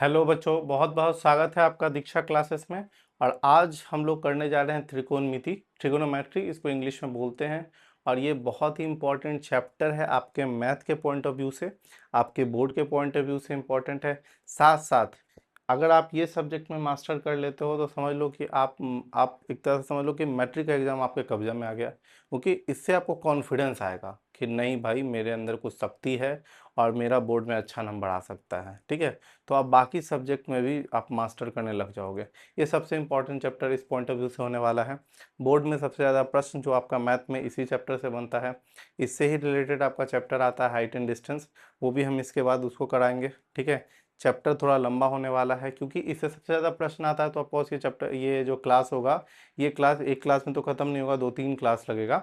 Hello बच्चों, बहुत बहुत स्वागत है आपका दीक्षा क्लासेस में। और आज हम लोग करने जा रहे हैं त्रिकोणमिति, ट्रिगोनोमेट्री इसको इंग्लिश में बोलते हैं। और ये बहुत ही इम्पोर्टेंट चैप्टर है आपके मैथ के पॉइंट ऑफ व्यू से, आपके बोर्ड के पॉइंट ऑफ व्यू से इम्पोर्टेंट है। साथ साथ अगर आप ये सब्जेक्ट में मास्टर कर लेते हो तो समझ लो कि आप एक तरह से समझ लो कि मैट्रिक का एग्ज़ाम आपके कब्जा में आ गया, क्योंकि इससे आपको कॉन्फिडेंस आएगा कि नहीं भाई, मेरे अंदर कुछ शक्ति है और मेरा बोर्ड में अच्छा नंबर आ सकता है। ठीक है, तो आप बाकी सब्जेक्ट में भी आप मास्टर करने लग जाओगे। ये सबसे इंपॉर्टेंट चैप्टर इस पॉइंट ऑफ व्यू से होने वाला है। बोर्ड में सबसे ज़्यादा प्रश्न जो आपका मैथ में इसी चैप्टर से बनता है। इससे ही रिलेटेड आपका चैप्टर आता है हाइट एंड डिस्टेंस, वो भी हम इसके बाद उसको कराएंगे। ठीक है, चैप्टर थोड़ा लंबा होने वाला है क्योंकि इससे सबसे ज़्यादा प्रश्न आता है। तो ऑफकोर्स ये जो क्लास होगा, ये क्लास एक क्लास में तो ख़त्म नहीं होगा, 2-3 क्लास लगेगा।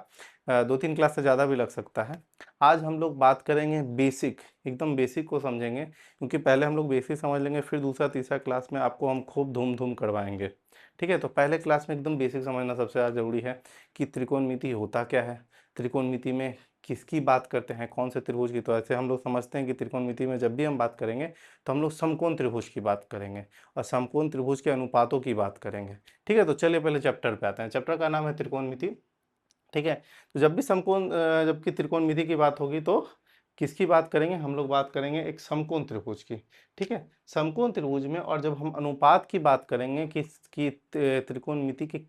2-3 क्लास से ज़्यादा भी लग सकता है। आज हम लोग बात करेंगे बेसिक, एकदम बेसिक को समझेंगे, क्योंकि पहले हम लोग बेसिक समझ लेंगे, फिर दूसरा तीसरा क्लास में आपको हम खूब धूम धूम करवाएंगे। ठीक है, तो पहले क्लास में एकदम बेसिक समझना सबसे ज़्यादा ज़रूरी है कि त्रिकोणमिति होता क्या है, त्रिकोणमिति में किसकी बात करते हैं, कौन से त्रिभुज की। तो ऐसे हम लोग समझते हैं कि त्रिकोणमिति में जब भी हम बात करेंगे तो हम लोग समकोण त्रिभुज की बात करेंगे और समकोण त्रिभुज के अनुपातों की बात करेंगे। ठीक है, तो चलिए पहले चैप्टर पे आते हैं। चैप्टर का नाम है त्रिकोणमिति। ठीक है, तो जब भी जबकि त्रिकोणमिति की बात होगी तो किसकी बात करेंगे, हम लोग बात करेंगे एक समकोण त्रिभुज की। ठीक है, समकोण त्रिभुज में, और जब हम अनुपात की बात करेंगे कि त्रिकोणमिति के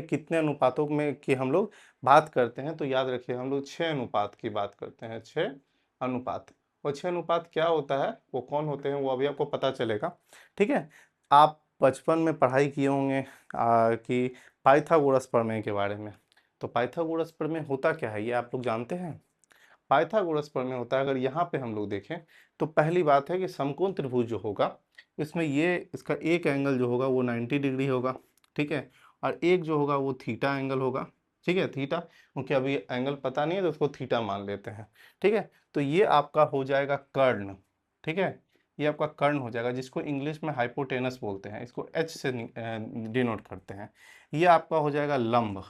कितने अनुपातों में की हम लोग बात करते हैं, तो याद रखिए हम लोग 6 अनुपात की बात करते हैं। 6 अनुपात। और 6 अनुपात क्या होता है, वो कौन होते हैं, वो अभी आपको पता चलेगा। ठीक है, आप बचपन में पढ़ाई किए होंगे कि पाइथागोरस प्रमेय के बारे में। तो पाइथागोरस प्रमेय होता क्या है, ये आप लोग जानते हैं। पाइथागोरस प्रमेय होता है, अगर यहाँ पे हम लोग देखें तो पहली बात है कि समकोण त्रिभुज जो होगा, इसमें ये इसका एक एंगल जो होगा वो 90 डिग्री होगा। ठीक है, और एक जो होगा वो थीटा एंगल होगा। ठीक है, थीटा, क्योंकि अभी एंगल पता नहीं है तो उसको थीटा मान लेते हैं। ठीक है, तो ये आपका हो जाएगा कर्ण। ठीक है, ये आपका कर्ण हो जाएगा, जिसको इंग्लिश में हाइपोटेनस बोलते हैं, इसको एच से डिनोट करते हैं। ये आपका हो जाएगा लंब।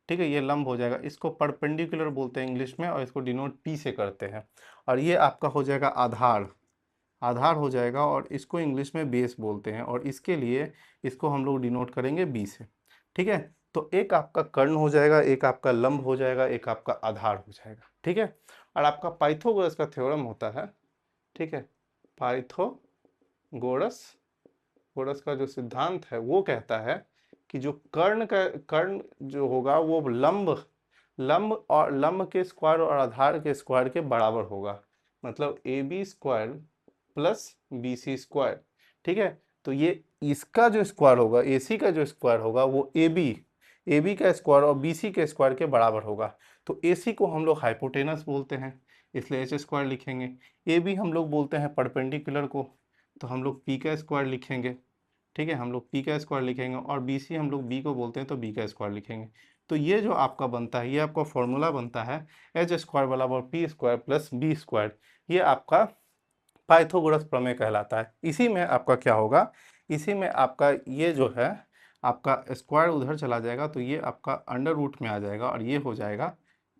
ठीक है, ये लंब हो जाएगा, इसको परपेंडिकुलर बोलते हैं इंग्लिश में, और इसको डिनोट पी से करते हैं। और ये आपका हो जाएगा आधार, आधार हो जाएगा, और इसको इंग्लिश में बेस बोलते हैं, और इसके लिए इसको हम लोग डिनोट करेंगे बी से। ठीक है, तो एक आपका कर्ण हो जाएगा, एक आपका लंब हो जाएगा, एक आपका आधार हो जाएगा। ठीक है, और आपका पाइथागोरस का थ्योरम होता है। ठीक है, पाइथागोरस गोरस का जो सिद्धांत है वो कहता है कि जो कर्ण जो होगा वो लंब और लंब के स्क्वायर और आधार के स्क्वायर के बराबर होगा। मतलब A B square plus B C square. ठीक है, तो ये इसका जो स्क्वायर होगा, ए सी का जो स्क्वायर होगा वो ए बी का स्क्वायर और बी सी के स्क्वायर के बराबर होगा। तो ए सी को हम लोग हाइपोटेनस बोलते हैं, इसलिए एच स्क्वायर लिखेंगे। ए बी हम लोग बोलते हैं परपेंडिकुलर को, तो हम लोग पी का स्क्वायर लिखेंगे। ठीक है, हम लोग पी का स्क्वायर लिखेंगे, और बी सी हम लोग बी को बोलते हैं तो बी का स्क्वायर लिखेंगे। तो ये जो आपका बनता है, ये आपका फॉर्मूला बनता है एच स्क्वायर बराबर P square plus B square. ये आपका पाइथागोरस प्रमेय कहलाता है। इसी में आपका क्या होगा, इसी में आपका ये जो है आपका स्क्वायर उधर चला जाएगा, तो ये आपका अंडर रूट में आ जाएगा, और ये हो जाएगा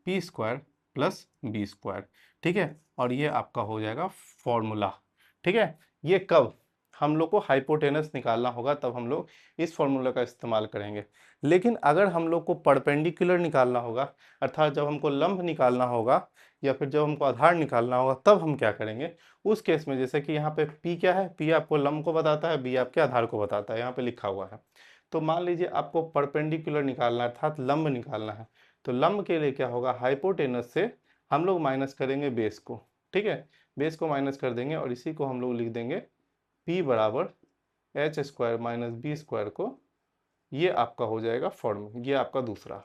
P square plus B square. ठीक है, और ये आपका हो जाएगा फॉर्मूला। ठीक है, ये कब हम लोग को हाइपोटेनस निकालना होगा तब हम लोग इस फॉर्मूला का इस्तेमाल करेंगे। लेकिन अगर हम लोग को परपेंडिकुलर निकालना होगा, अर्थात जब हमको लंब निकालना होगा या फिर जब हमको आधार निकालना होगा, तब हम क्या करेंगे उस केस में। जैसे कि यहाँ पे P क्या है, P आपको लंब को बताता है, B आपके आधार को बताता है, यहाँ पे लिखा हुआ है। तो मान लीजिए आपको परपेंडिकुलर निकालना है, अर्थात लंब निकालना है। तो लंब के लिए क्या होगा, हाइपोटेनस से हम लोग माइनस करेंगे बेस को। ठीक है, बेस को माइनस कर देंगे, और इसी को हम लोग लिख देंगे P बराबर H square minus B square को। ये आपका हो जाएगा फॉर्म, ये आपका दूसरा।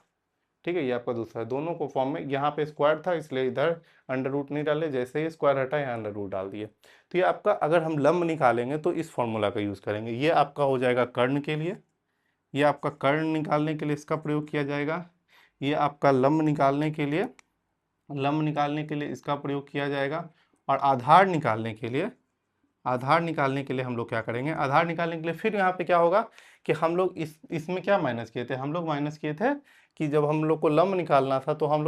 ठीक है, ये आपका दूसरा है। दोनों को फॉर्म में, यहाँ पे स्क्वायर था इसलिए इधर अंडर रूट नहीं डाले, जैसे ही स्क्वायर हटा यहाँ अंडर रूट डाल दिए। तो ये आपका, अगर हम लंब निकालेंगे तो इस फॉर्मूला का यूज़ करेंगे। ये आपका हो जाएगा कर्ण के लिए, ये आपका कर्ण निकालने के लिए इसका प्रयोग किया जाएगा। ये आपका लंब निकालने के लिए इसका प्रयोग किया जाएगा। और आधार निकालने के लिए हम लोग क्या करेंगे, आधार निकालने के लिए फिर यहाँ पे क्या होगा कि हम लोग इसमें क्या माइनस किए थे, हम लोग माइनस किए थे कि जब हम लोग को लंब निकालना था तो हम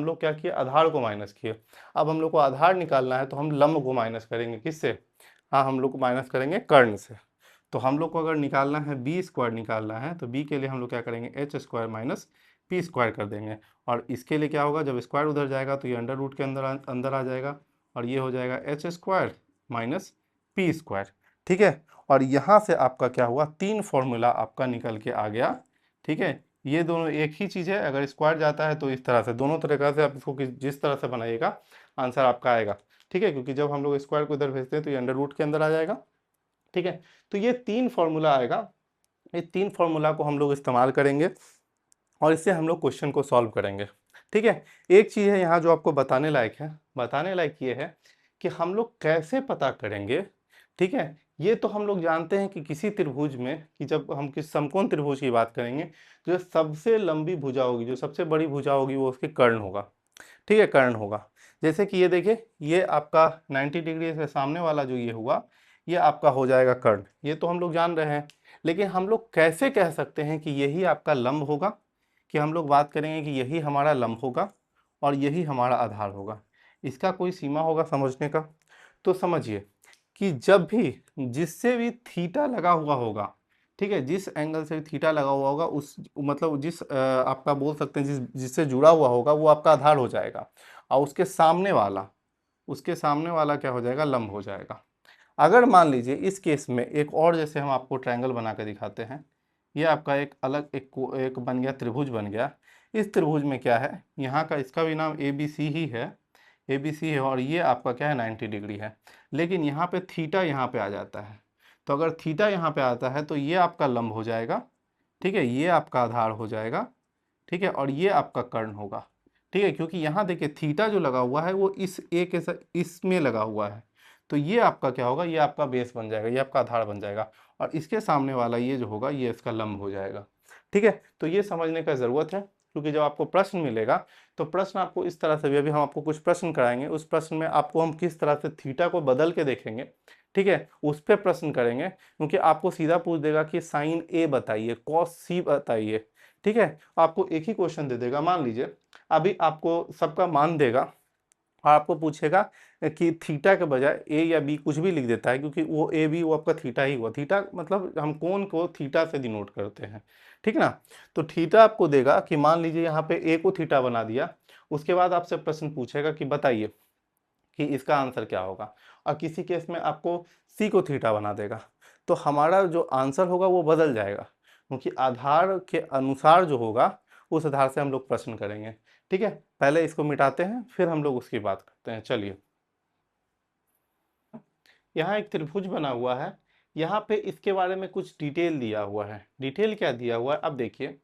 लोग क्या किए, आधार को माइनस किए। अब हम लोग को आधार निकालना है तो हम लंब को माइनस करेंगे, किससे, हाँ, हम लोग को माइनस करेंगे कर्ण से। तो हम लोग को अगर निकालना है बी स्क्वायर निकालना है, तो बी के लिए हम लोग क्या करेंगे, H square minus P square कर देंगे। और इसके लिए क्या होगा, जब स्क्वायर उधर जाएगा तो ये अंडर रूट के अंदर आ जाएगा, और ये हो जाएगा H square minus P square. ठीक है, और यहाँ से आपका क्या हुआ, 3 फॉर्मूला आपका निकल के आ गया। ठीक है, ये दोनों एक ही चीज़ है, अगर स्क्वायर जाता है तो इस तरह से, दोनों तरीका से आप इसको जिस तरह से बनाइएगा आंसर आपका आएगा। ठीक है, क्योंकि जब हम लोग स्क्वायर को इधर भेजते हैं तो ये अंडर रूट के अंदर आ जाएगा। ठीक है, तो ये 3 फॉर्मूला आएगा, ये 3 फॉर्मूला को हम लोग इस्तेमाल करेंगे और इससे हम लोग क्वेश्चन को सॉल्व करेंगे। ठीक है, एक चीज़ है यहाँ जो आपको बताने लायक है, बताने लायक ये है कि हम लोग कैसे पता करेंगे। ठीक है, ये तो हम लोग जानते हैं कि किसी त्रिभुज में, कि जब हम किस समकोण त्रिभुज की बात करेंगे, जो सबसे लंबी भुजा होगी, जो सबसे बड़ी भुजा होगी, वो उसके कर्ण होगा। ठीक है, कर्ण होगा। जैसे कि ये देखिए, ये आपका 90 डिग्री से सामने वाला जो ये हुआ, ये आपका हो जाएगा कर्ण, ये तो हम लोग जान रहे हैं। लेकिन हम लोग कैसे कह सकते हैं कि यही आपका लंब होगा, कि हम लोग बात करेंगे कि यही हमारा लंब होगा और यही हमारा आधार होगा। इसका कोई सीमा होगा समझने का? तो समझिए कि जब भी जिससे भी थीटा लगा हुआ होगा, ठीक है, जिस एंगल से थीटा लगा हुआ होगा, उस मतलब जिस आपका बोल सकते हैं जिससे जुड़ा हुआ होगा, वो आपका आधार हो जाएगा, और उसके सामने वाला क्या हो जाएगा, लंब हो जाएगा। अगर मान लीजिए इस केस में एक और, जैसे हम आपको ट्रायंगल बना के दिखाते हैं, ये आपका एक अलग एक बन गया, त्रिभुज बन गया। इस त्रिभुज में क्या है, यहाँ का इसका भी नाम ए बी सी ही है, ए बी सी है, और ये आपका क्या है, 90 डिग्री है। लेकिन यहाँ पे थीटा यहाँ पे आ जाता है, तो अगर थीटा यहाँ पे आता है तो ये आपका लंब हो जाएगा। ठीक है, ये आपका आधार हो जाएगा। ठीक है, और ये आपका कर्ण होगा। ठीक है, क्योंकि यहाँ देखिए थीटा जो लगा हुआ है वो इस ए के इसमें लगा हुआ है, तो ये आपका क्या होगा, ये आपका बेस बन जाएगा, ये आपका आधार बन जाएगा, और इसके सामने वाला ये जो होगा, ये इसका लंब हो जाएगा। ठीक है, तो ये समझने का ज़रूरत है, क्योंकि जब आपको प्रश्न मिलेगा तो प्रश्न आपको इस तरह से भी, अभी हम आपको कुछ प्रश्न कराएंगे, उस प्रश्न में आपको हम किस तरह से थीटा को बदल के देखेंगे। ठीक है, उस पर प्रश्न करेंगे, क्योंकि आपको सीधा पूछ देगा कि साइन ए बताइए, कॉस सी बताइए। ठीक है, आपको एक ही क्वेश्चन दे देगा, मान लीजिए अभी आपको सबका मान देगा और आपको पूछेगा कि थीटा के बजाय ए या बी कुछ भी लिख देता है, क्योंकि वो ए बी वो आपका थीटा ही हुआ। थीटा मतलब हम कोण को थीटा से डिनोट करते हैं। ठीक ना, तो थीटा आपको देगा कि मान लीजिए यहाँ पे ए को थीटा बना दिया, उसके बाद आपसे प्रश्न पूछेगा कि बताइए कि इसका आंसर क्या होगा, और किसी केस में आपको सी को थीटा बना देगा, तो हमारा जो आंसर होगा वो बदल जाएगा, क्योंकि आधार के अनुसार जो होगा उस आधार से हम लोग प्रश्न करेंगे। ठीक है, पहले इसको मिटाते हैं, फिर हम लोग उसकी बात करते हैं। चलिए, यहाँ एक त्रिभुज बना हुआ है, यहाँ पे इसके बारे में कुछ डिटेल दिया हुआ है। डिटेल क्या दिया हुआ है, अब देखिए,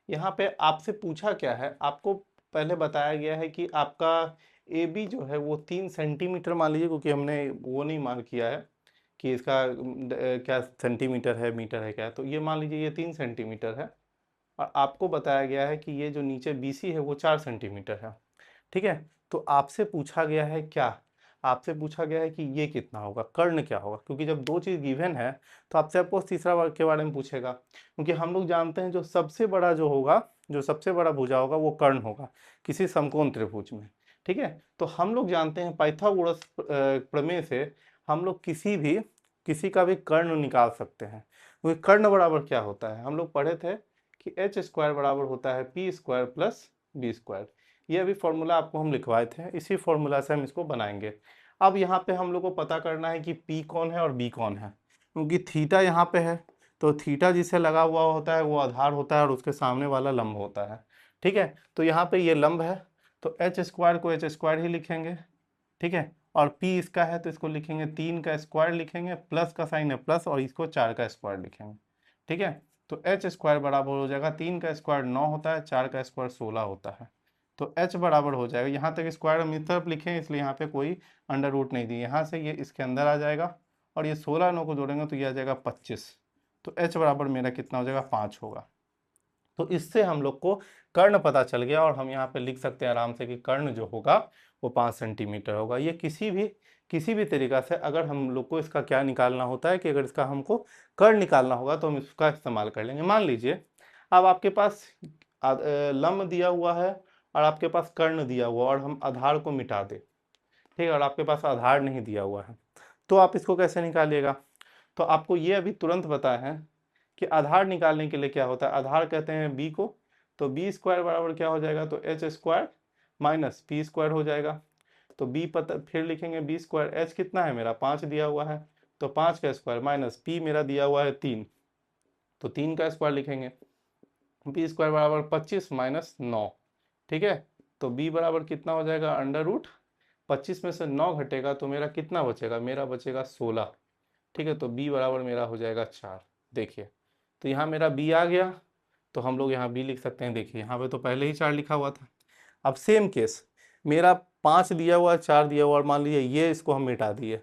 यहाँ पे आपसे पूछा क्या है, आपको पहले बताया गया है कि आपका ए बी जो है वो 3 सेंटीमीटर मान लीजिए, क्योंकि हमने वो नहीं मान किया है कि इसका क्या सेंटीमीटर है, मीटर है, क्या है, तो ये मान लीजिए ये 3 सेंटीमीटर है, और आपको बताया गया है कि ये जो नीचे बी सी है वो 4 सेंटीमीटर है। ठीक है, तो आपसे पूछा गया है क्या, आपसे पूछा गया है कि ये कितना होगा, कर्ण क्या होगा, क्योंकि जब दो चीज गिवन है तो आपसे आपको तीसरा वर्ग के बारे में पूछेगा, क्योंकि हम लोग जानते हैं जो सबसे बड़ा जो होगा, जो सबसे बड़ा भुजा होगा वो कर्ण होगा किसी समकोण त्रिभुज में। ठीक है, तो हम लोग जानते हैं पाइथागोरस प्रमेय से हम लोग किसी का भी कर्ण निकाल सकते हैं, क्योंकि कर्ण बराबर क्या होता है, हम लोग पढ़े थे कि एच स्क्वायर बराबर होता है P square plus B square. ये अभी फॉर्मूला आपको हम लिखवाए थे, इसी फॉर्मूला से हम इसको बनाएंगे। अब यहाँ पे हम लोग को पता करना है कि P कौन है और B कौन है, क्योंकि थीटा यहाँ पे है, तो थीटा जिसे लगा हुआ होता है वो आधार होता है और उसके सामने वाला लंब होता है। ठीक है, तो यहाँ पे ये लंब है, तो एच स्क्वायर को एच स्क्वायर ही लिखेंगे। ठीक है, और P इसका है तो इसको लिखेंगे 3 का स्क्वायर लिखेंगे, प्लस का साइन है प्लस, और इसको 4 का स्क्वायर लिखेंगे। ठीक है, तो एच स्क्वायर बराबर हो जाएगा, 3 का स्क्वायर 9 होता है, 4 का स्क्वायर 16 होता है, तो h बराबर हो जाएगा, यहाँ तक स्क्वायर हम इस तरफ लिखे हैं इसलिए यहाँ पे कोई अंडर रूट नहीं दी, यहाँ से ये इसके अंदर आ जाएगा, और ये 16 9 को जोड़ेंगे तो ये आ जाएगा 25, तो h बराबर मेरा कितना हो जाएगा, 5 होगा। तो इससे हम लोग को कर्ण पता चल गया, और हम यहाँ पे लिख सकते हैं आराम से कि कर्ण जो होगा वो 5 सेंटीमीटर होगा। ये किसी भी तरीका से अगर हम लोग को इसका क्या निकालना होता है, कि अगर इसका हमको कर्ण निकालना होगा तो हम इसका इस्तेमाल कर लेंगे। मान लीजिए अब आपके पास लंब दिया हुआ है और आपके पास कर्ण दिया हुआ, और हम आधार को मिटा दें। ठीक है, और आपके पास आधार नहीं दिया हुआ है, तो आप इसको कैसे निकालिएगा? तो आपको ये अभी तुरंत पता है कि आधार निकालने के लिए क्या होता है, आधार कहते हैं बी को, तो बी स्क्वायर बराबर क्या हो जाएगा, तो H square minus P square हो जाएगा। तो बी पता, फिर लिखेंगे बी स्क्वायर, एच कितना है मेरा 5 दिया हुआ है, तो 5 का स्क्वायर माइनस पी मेरा दिया हुआ है 3, तो 3 का स्क्वायर लिखेंगे, बी स्क्वायर बराबर 25 माइनस 9। ठीक है, तो बी बराबर कितना हो जाएगा, अंडर रूट 25 में से 9 घटेगा तो मेरा कितना बचेगा, मेरा बचेगा 16। ठीक है, तो बी बराबर मेरा हो जाएगा 4। देखिए, तो यहाँ मेरा बी आ गया, तो हम लोग यहाँ बी लिख सकते हैं। देखिए यहाँ पे तो पहले ही 4 लिखा हुआ था। अब सेम केस, मेरा 5 दिया हुआ, 4 दिया हुआ, और मान लीजिए ये इसको हम मिटा दिए।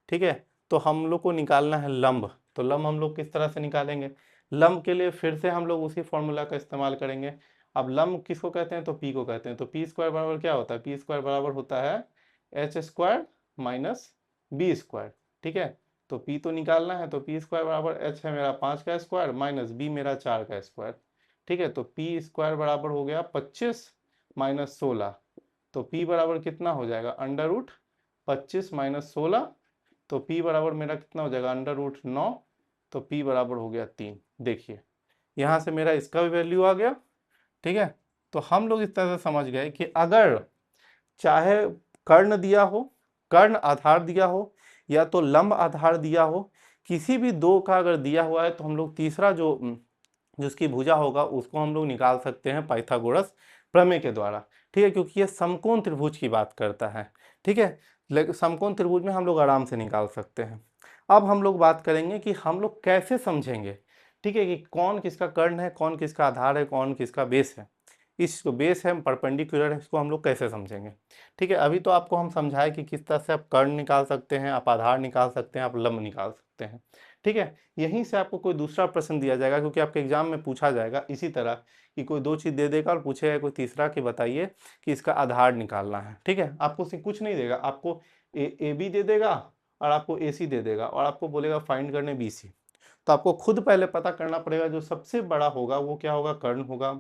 ठीक है, तो हम लोग को निकालना है लंब। तो लंब हम लोग किस तरह से निकालेंगे, लंब के लिए फिर से हम लोग उसी फॉर्मूला का इस्तेमाल करेंगे। अब लंब किसको कहते हैं, तो पी को कहते हैं। तो पी स्क्वायर बराबर क्या होता है, पी स्क्वायर बराबर होता है H square minus B square. ठीक है, तो पी तो निकालना है, तो पी स्क्वायर बराबर एच है मेरा 5 का स्क्वायर माइनस बी मेरा 4 का स्क्वायर। ठीक है, तो पी स्क्वायर बराबर हो गया 25 माइनस 16, तो पी बराबर कितना हो जाएगा, अंडर रूट 25 माइनस 16, तो P बराबर मेरा कितना हो जाएगा, अंडर रूट 9, तो P बराबर हो गया 3। देखिए यहाँ से मेरा इसका भी वैल्यू आ गया। ठीक है, तो हम लोग इस तरह से समझ गए कि अगर चाहे कर्ण दिया हो, कर्ण आधार दिया हो, या तो लंब आधार दिया हो, किसी भी दो का अगर दिया हुआ है, तो हम लोग तीसरा जो जिसकी भुजा होगा उसको हम लोग निकाल सकते हैं पाइथागोरस प्रमेय के द्वारा। ठीक है, क्योंकि ये समकोण त्रिभुज की बात करता है। ठीक है, लेकिन समकोण त्रिभुज में हम लोग आराम से निकाल सकते हैं। अब हम लोग बात करेंगे कि हम लोग कैसे समझेंगे, ठीक है, कि कौन किसका कर्ण है, कौन किसका आधार है, कौन किसका बेस है। इसको बेस है, परपेंडिकुलर है, इसको हम लोग कैसे समझेंगे। ठीक है, अभी तो आपको हम समझाए कि किस तरह से आप कर्ण निकाल सकते हैं, आप आधार निकाल सकते हैं, आप लंब निकाल सकते हैं। ठीक है, यहीं से आपको कोई दूसरा प्रश्न दिया जाएगा, क्योंकि आपके एग्जाम में पूछा जाएगा इसी तरह कि कोई दो चीज दे देगा और पूछेगा कोई तीसरा कि बताइए कि इसका आधार निकालना है। ठीक है, आपको उससे कुछ नहीं देगा, आपको ए बी दे देगा और आपको ए सी दे देगा और आपको बोलेगा फाइंड करने बी सी। तो आपको खुद पहले पता करना पड़ेगा, जो सबसे बड़ा होगा वो क्या होगा, कर्ण होगा।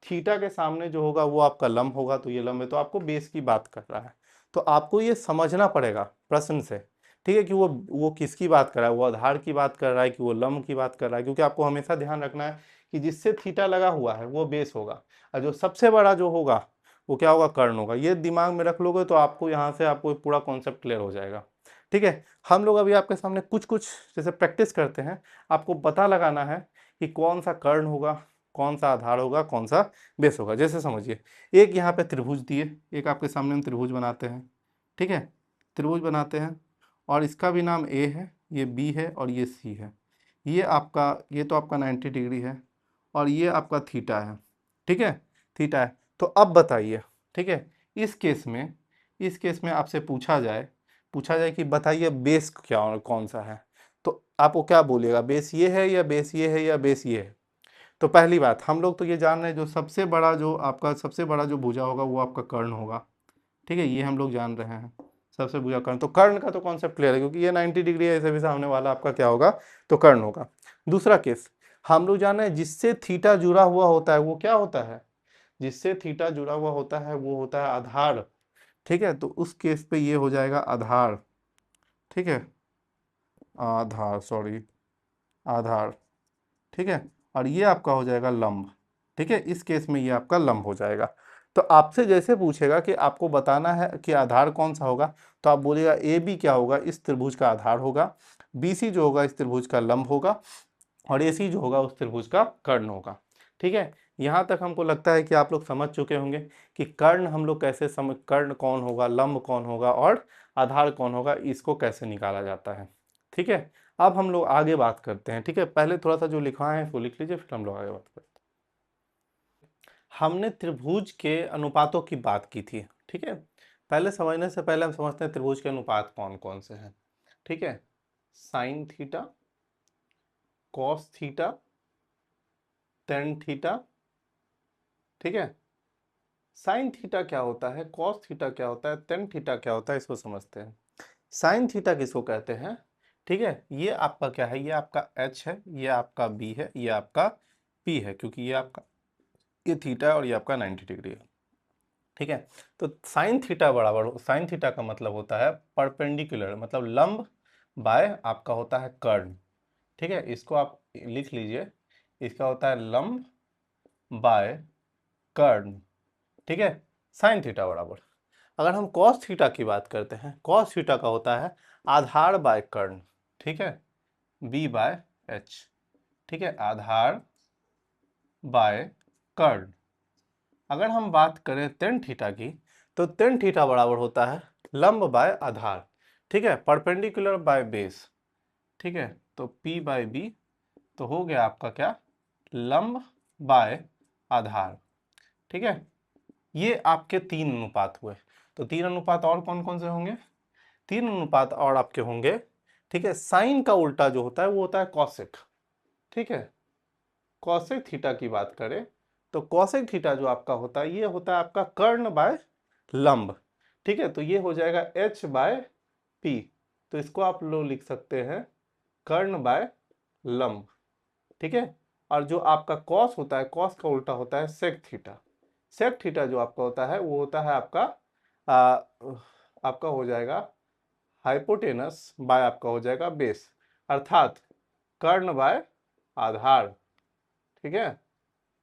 थीटा के सामने जो होगा वो आपका लंब होगा, तो ये लंब है, तो आपको बेस की बात कर रहा है। तो आपको ये समझना पड़ेगा प्रश्न से, ठीक है, कि वो किसकी बात कर रहा है, वो आधार की बात कर रहा है कि वो लंब की बात कर रहा है। क्योंकि आपको हमेशा ध्यान रखना है कि जिससे थीटा लगा हुआ है वो बेस होगा, और जो सबसे बड़ा जो होगा वो क्या होगा, कर्ण होगा। ये दिमाग में रख लोगे तो आपको यहाँ से आपको पूरा कॉन्सेप्ट क्लियर हो जाएगा। ठीक है, हम लोग अभी आपके सामने कुछ कुछ जैसे प्रैक्टिस करते हैं, आपको पता लगाना है कि कौन सा कर्ण होगा, कौन सा आधार होगा, कौन सा बेस होगा। जैसे समझिए, एक यहाँ पे त्रिभुज दिए, एक आपके सामने हम त्रिभुज बनाते हैं। ठीक है, त्रिभुज बनाते हैं और इसका भी नाम ए है, ये बी है और ये सी है। ये आपका, ये तो आपका 90 डिग्री है और ये आपका थीटा है। ठीक है, थीटा है। तो अब बताइए, ठीक है, इस केस में, इस केस में आपसे पूछा जाए कि बताइए बेस क्या, कौन सा है, तो आपको क्या बोलिएगा, बेस ये है या बेस ये है या बेस ये है। तो पहली बात, हम लोग तो ये जान रहे हैं जो सबसे बड़ा, जो आपका सबसे बड़ा जो भुजा होगा वो आपका कर्ण होगा। ठीक है, ये हम लोग जान रहे हैं, सबसे भुजा कर्ण। तो कर्ण का तो कॉन्सेप्ट क्लियर है, क्योंकि ये 90 डिग्री है, ऐसे भी सामने वाला आपका क्या होगा, तो कर्ण होगा। दूसरा केस, हम लोग जान रहे हैं जिससे थीटा जुड़ा हुआ होता है वो क्या होता है, जिससे थीटा जुड़ा हुआ होता है वो होता है आधार। ठीक है, तो उस केस पे ये हो जाएगा आधार। ठीक है, आधार, सॉरी, आधार। ठीक है, और ये आपका हो जाएगा लंब। ठीक है, इस केस में ये आपका लंब हो जाएगा। तो आपसे जैसे पूछेगा कि आपको बताना है कि आधार कौन सा होगा, तो आप बोलिएगा ए बी क्या होगा, इस त्रिभुज का आधार होगा, बी सी जो होगा इस त्रिभुज का लंब होगा, और ए सी जो होगा उस त्रिभुज का कर्ण होगा। ठीक है, यहाँ तक हमको लगता है कि आप लोग समझ चुके होंगे कि कर्ण हम लोग कैसे समझ, कर्ण कौन होगा, लंब कौन होगा और आधार कौन होगा, इसको कैसे निकाला जाता है। ठीक है, अब हम लोग आगे बात करते हैं। ठीक है, पहले थोड़ा सा जो लिखा है वो लिख लीजिए, फिर हम लोग आगे बात करते हैं। हमने त्रिभुज के अनुपातों की बात की थी। ठीक है, पहले समझने से पहले हम समझते हैं त्रिभुज के अनुपात कौन कौन से हैं। ठीक है, sine theta, cos theta, tan theta. ठीक है, साइन थीटा क्या होता है, कॉस थीटा क्या होता है, टेन थीटा क्या होता है, इसको समझते हैं। साइन थीटा किसको कहते हैं, ठीक है, ये आपका क्या है, ये आपका एच है, ये आपका बी है, ये आपका पी है, क्योंकि ये आपका, ये थीटा है और ये आपका 90 डिग्री है। ठीक है, तो साइन थीटा बराबर, साइन थीटा का मतलब होता है परपेंडिकुलर, मतलब लंब बाय आपका होता है कर्ण। ठीक है, इसको आप लिख लीजिए, इसका होता है लंब बाय कर्ण। ठीक है, साइन थीटा बराबर, अगर हम कॉस थीटा की बात करते हैं, कॉस थीटा का होता है आधार बाय कर्ण। ठीक है, बी बाय एच। ठीक है, आधार बाय कर्ण। अगर हम बात करें टेन थीटा की, तो टेन थीटा बराबर होता है लंब बाय आधार। ठीक है, परपेंडिकुलर बाय बेस। ठीक है, तो P बाय बी, तो हो गया आपका क्या, लंब बाय आधार। ठीक है, ये आपके तीन अनुपात हुए। तो तीन अनुपात और कौन कौन से होंगे, तीन अनुपात और आपके होंगे। ठीक है, साइन का उल्टा जो होता है वो होता है कॉसेक। ठीक है, कॉसेक थीटा की बात करें तो कॉसेक थीटा जो आपका होता है ये होता है आपका कर्ण बाय लंब। ठीक है, तो ये हो जाएगा h बाय पी, तो इसको आप लोग लिख सकते हैं कर्ण बाय लंब। ठीक है, और जो आपका कॉस होता है, कॉस का उल्टा होता है सेक थीटा। सेक थीटा जो आपका होता है वो होता है आपका आपका हो जाएगा हाइपोटेनस बाय आपका हो जाएगा बेस, अर्थात कर्ण बाय आधार। ठीक है,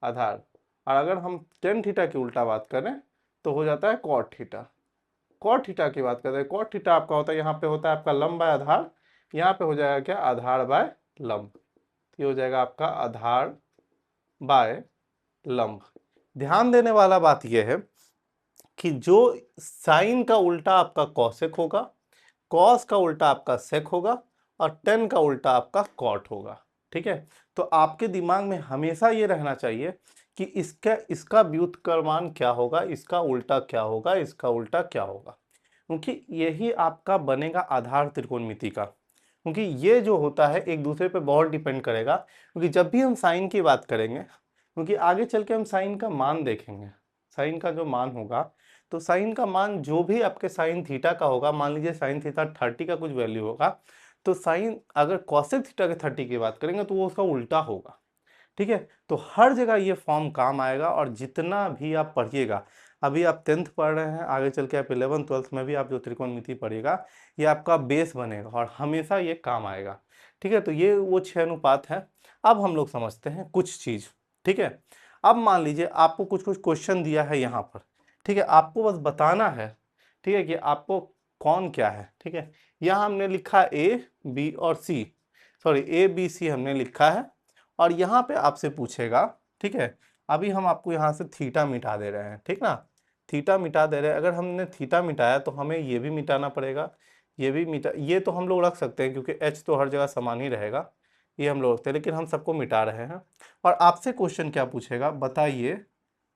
आधार। और अगर हम टेन थीटा की उल्टा बात करें तो हो जाता है कॉट थीटा। कॉट थीटा की बात करते हैं, कॉट थीटा आपका होता है, यहाँ पे होता है आपका लंब बाय आधार, यहाँ पे हो जाएगा क्या, आधार बाय लंब। ये हो जाएगा आपका आधार बाय लंब। ध्यान देने वाला बात यह है कि जो साइन का उल्टा आपका कॉसेक होगा, कॉस का उल्टा आपका सेक होगा, और टेन का उल्टा आपका कॉट होगा। ठीक है, तो आपके दिमाग में हमेशा ये रहना चाहिए कि इसका व्युत्क्रमांक क्या होगा, इसका उल्टा क्या होगा, इसका उल्टा क्या होगा, क्योंकि यही आपका बनेगा आधार त्रिकोणमिति का। क्योंकि ये जो होता है एक दूसरे पे बहुत डिपेंड करेगा, क्योंकि जब भी हम साइन की बात करेंगे, क्योंकि आगे चल के हम साइन का मान देखेंगे, साइन का जो मान होगा, तो साइन का मान जो भी आपके साइन थीटा का होगा, मान लीजिए साइन थीटा 30 का कुछ वैल्यू होगा, तो साइन अगर कॉसेक थीटा के 30 की बात करेंगे तो वो उसका उल्टा होगा। ठीक है, तो हर जगह ये फॉर्म काम आएगा, और जितना भी आप पढ़िएगा, अभी आप 10th पढ़ रहे हैं, आगे चल के आप 11th 12th में भी आप जो त्रिकोणमिति पढ़िएगा ये आपका बेस बनेगा और हमेशा ये काम आएगा। ठीक है, तो ये वो 6 अनुपात है। अब हम लोग समझते हैं कुछ चीज़। ठीक है, अब मान लीजिए आपको कुछ कुछ क्वेश्चन दिया है यहाँ पर। ठीक है, आपको बस बताना है, ठीक है, कि आपको कौन क्या है। ठीक है, यहाँ हमने लिखा ए बी और सी, सॉरी ए बी सी हमने लिखा है, और यहाँ पे आपसे पूछेगा। ठीक है, अभी हम आपको यहाँ से थीटा मिटा दे रहे हैं, ठीक ना, थीटा मिटा दे रहे हैं। अगर हमने थीटा मिटाया तो हमें ये भी मिटाना पड़ेगा, ये भी मिटा, ये तो हम लोग रख सकते हैं क्योंकि एच तो हर जगह समान ही रहेगा, ये हम लोग रखते हैं, लेकिन हम सबको मिटा रहे हैं। और आपसे क्वेश्चन क्या पूछेगा, बताइए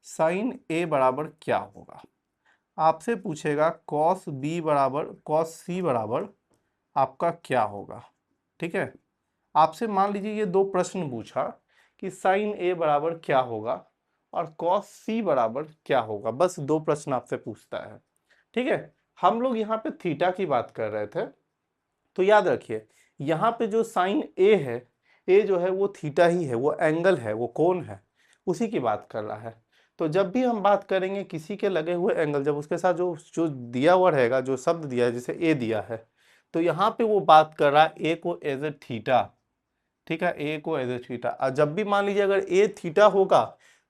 साइन ए बराबर क्या होगा। आपसे पूछेगा कॉस बी बराबर कॉस सी बराबर आपका क्या होगा। ठीक है, आपसे मान लीजिए ये दो प्रश्न पूछा कि साइन ए बराबर क्या होगा और कॉस सी बराबर क्या होगा, बस दो प्रश्न आपसे पूछता है। ठीक है, हम लोग यहाँ पे थीटा की बात कर रहे थे, तो याद रखिए यहाँ पे जो साइन ए है, ए जो है वो थीटा ही है, वो एंगल है, वो कोण है, उसी की बात कर रहा है। तो जब भी हम बात करेंगे किसी के लगे हुए एंगल, जब उसके साथ जो जो दिया हुआ रहेगा, जो शब्द दिया है, जैसे ए दिया है, तो यहाँ पे वो बात कर रहा है ए को एज ए थीटा। ठीक है, ए को एज ए थीटा, और जब भी मान लीजिए अगर ए थीटा होगा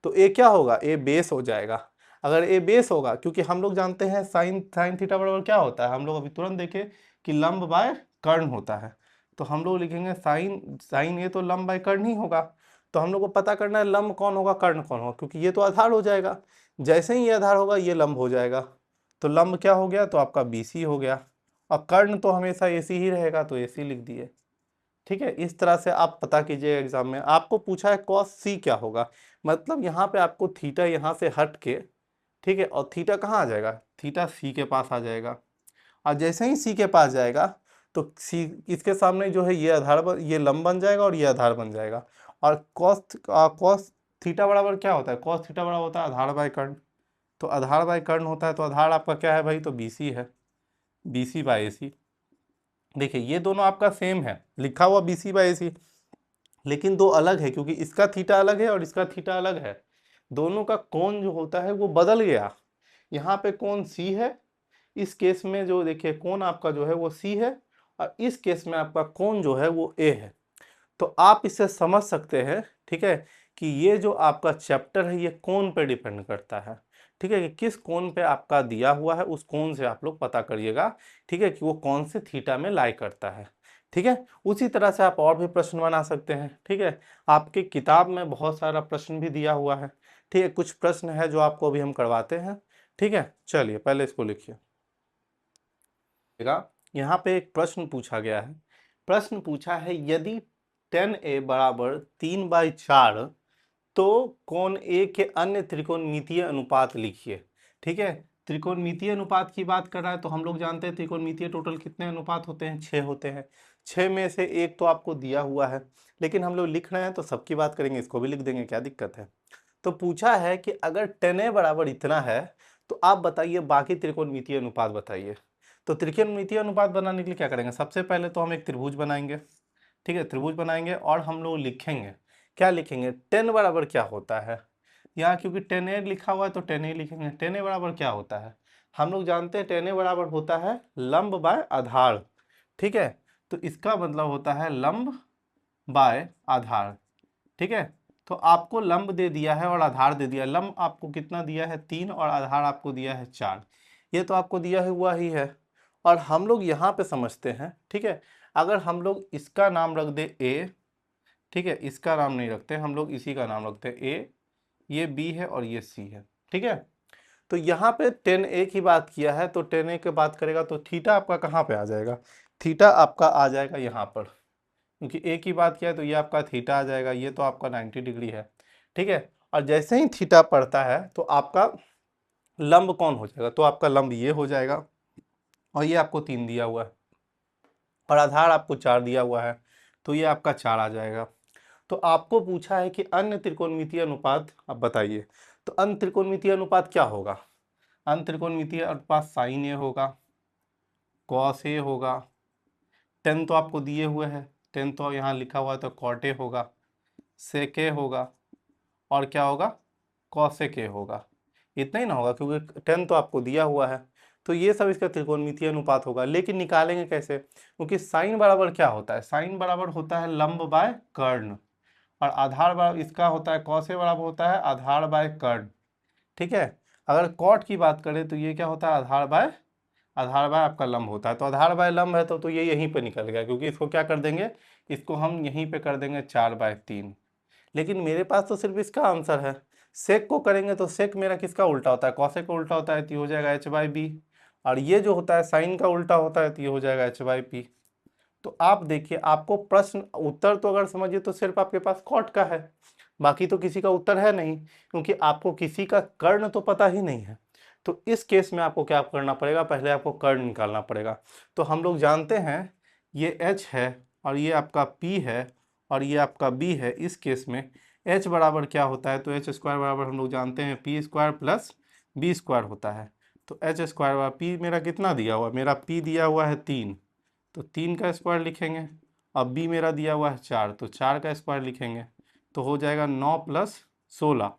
तो ए क्या होगा, ए बेस हो जाएगा। अगर ए बेस होगा, क्योंकि हम लोग जानते हैं साइन साइन थीटा बराबर क्या होता है, हम लोग अभी तुरंत देखे कि लंब बाय कर्ण होता है, तो हम लोग लिखेंगे साइन साइन ए तो लंब बाय कर्ण ही होगा। तो हम लोग को पता करना है लंब कौन होगा, कर्ण कौन होगा, क्योंकि ये तो आधार हो जाएगा, जैसे ही ये आधार होगा ये लंब हो जाएगा, तो लंब क्या हो गया, तो आपका बीसी हो गया, और कर्ण तो हमेशा एसी ही रहेगा, तो एसी लिख दिए। ठीक है, इस तरह से आप पता कीजिए एग्जाम में। आपको पूछा है कॉस सी क्या होगा, मतलब यहाँ पे आपको थीटा यहाँ से हट के, ठीक है, और थीटा कहाँ आ जाएगा, थीटा सी के पास आ जाएगा, और जैसे ही सी के पास जाएगा तो सी इसके सामने जो है ये आधार ये लंब बन जाएगा और ये आधार बन जाएगा। और कॉस थीटा बराबर क्या होता है, कॉस थीटा बराबर होता है आधार बाय कर्ण, तो आधार बाय कर्ण होता है, तो आधार आपका क्या है भाई, तो बीसी है, बीसी बाय एसी। देखिए ये दोनों आपका सेम है, लिखा हुआ बीसी बाय एसी, लेकिन दो अलग है, क्योंकि इसका थीटा अलग है और इसका थीटा अलग है, दोनों का कोण जो होता है वो बदल गया। यहाँ पे कोण सी है, इस केस में जो देखिए कोण आपका जो है वो सी है, और इस केस में आपका कोण जो है वो ए है। तो आप इससे समझ सकते हैं, ठीक है, कि ये जो आपका चैप्टर है ये कोण पे डिपेंड करता है, ठीक है, कि किस कोण पे आपका दिया हुआ है, उस कोण से आप लोग पता करिएगा, ठीक है, कि वो कौन से थीटा में लाई करता है, ठीक है। उसी तरह से आप और भी प्रश्न बना सकते हैं, ठीक है। आपकी किताब में बहुत सारा प्रश्न भी दिया हुआ है, ठीक है, कुछ प्रश्न है जो आपको अभी हम करवाते हैं, ठीक है। चलिए पहले इसको लिखिए। यहाँ पे एक प्रश्न पूछा गया है, प्रश्न पूछा है यदि 10a बराबर 3/4 तो कोण ए के अन्य त्रिकोणमितीय अनुपात लिखिए, ठीक है। त्रिकोणमितीय अनुपात की बात कर रहा है तो हम लोग जानते हैं त्रिकोणमितीय टोटल कितने अनुपात होते हैं, 6 होते हैं। 6 में से एक तो आपको दिया हुआ है, लेकिन हम लोग लिख रहे हैं तो सबकी बात करेंगे, इसको भी लिख देंगे, क्या दिक्कत है। तो पूछा है कि अगर 10a बराबर इतना है तो आप बताइए बाकी त्रिकोणमितीय अनुपात बताइए। तो त्रिकोणमितीय अनुपात बनाने के लिए क्या करेंगे, सबसे पहले तो हम एक त्रिभुज बनाएंगे, ठीक है, त्रिभुज बनाएंगे और हम लोग लिखेंगे, क्या लिखेंगे, 10 बराबर क्या होता है। यहाँ क्योंकि 10a लिखा हुआ है तो 10a लिखेंगे। 10a बराबर क्या होता है, हम लोग जानते हैं 10a बराबर होता है लंब बाय आधार, ठीक है। तो इसका मतलब होता है लंब बाय आधार, ठीक है। तो आपको लंब दे दिया है और आधार दे दिया है। लंब आपको कितना दिया है 3 और आधार आपको दिया है 4, ये तो आपको दिया हुआ ही है। और हम लोग यहाँ पे समझते हैं, ठीक है, अगर हम लोग इसका नाम रख दे ए, ठीक है, इसका नाम नहीं रखते हम लोग, इसी का नाम रखते हैं ए, ये बी है और ये सी है, ठीक है। तो यहाँ पे 10a की बात किया है तो 10a की बात करेगा तो थीटा आपका कहाँ पे आ जाएगा, थीटा आपका आ जाएगा यहाँ पर, क्योंकि ए की बात किया है तो ये आपका थीटा आ जाएगा, ये तो आपका 90 डिग्री है, ठीक है। और जैसे ही थीटा पड़ता है तो आपका लंब कौन हो जाएगा, तो आपका लंब ये हो जाएगा, और ये आपको 3 दिया हुआ है और आधार आपको 4 दिया हुआ है, तो ये आपका 4 आ जाएगा। तो आपको पूछा है कि अन्य त्रिकोणमितीय अनुपात आप बताइए। तो अन्य त्रिकोणमितीय अनुपात क्या होगा, अन्य त्रिकोणमितीय अनुपात साइन ए होगा, कॉस ए होगा, 10 तो आपको दिए हुए हैं, 10 तो यहाँ लिखा हुआ है तो कॉट ए होगा, सेक ए होगा, और क्या होगा, कॉसेक ए होगा। इतना ही ना होगा क्योंकि 10 तो आपको दिया हुआ है, तो ये सब इसका त्रिकोणमितीय अनुपात होगा। लेकिन निकालेंगे कैसे, क्योंकि साइन बराबर क्या होता है, साइन बराबर होता है लंब बाय कर्ण, और आधार बराबर इसका होता है कॉस ए बराबर होता है आधार बाय कर्ण, ठीक है। अगर कॉट की बात करें तो ये क्या होता है, आधार बाय आपका लंब होता है। तो आधार बाय लंब है तो ये यहीं पे निकल गया, क्योंकि इसको क्या कर देंगे, इसको हम यहीं पे कर देंगे 4/3। लेकिन मेरे पास तो सिर्फ इसका आंसर है, सेक को करेंगे तो सेक मेरा किसका उल्टा होता है, कॉसेक का उल्टा होता है, तो ये हो जाएगा h/b, और ये जो होता है साइन का उल्टा होता है तो ये हो जाएगा h/p। तो आप देखिए, आपको प्रश्न उत्तर तो अगर समझिए तो सिर्फ आपके पास कॉट का है, बाकी तो किसी का उत्तर है नहीं, क्योंकि आपको किसी का कर्ण तो पता ही नहीं है। तो इस केस में आपको क्या करना पड़ेगा, पहले आपको कर्ण निकालना पड़ेगा। तो हम लोग जानते हैं ये h है और ये आपका p है और ये आपका b है। इस केस में h बराबर क्या होता है, तो h स्क्वायर बराबर हम लोग जानते हैं p square plus b square होता है। तो h स्क्वायर बराबर p मेरा कितना दिया हुआ है, मेरा p दिया हुआ है 3, तो 3 का स्क्वायर लिखेंगे। अब b मेरा दिया हुआ है 4, तो 4 का स्क्वायर लिखेंगे, तो हो जाएगा 9 + 16,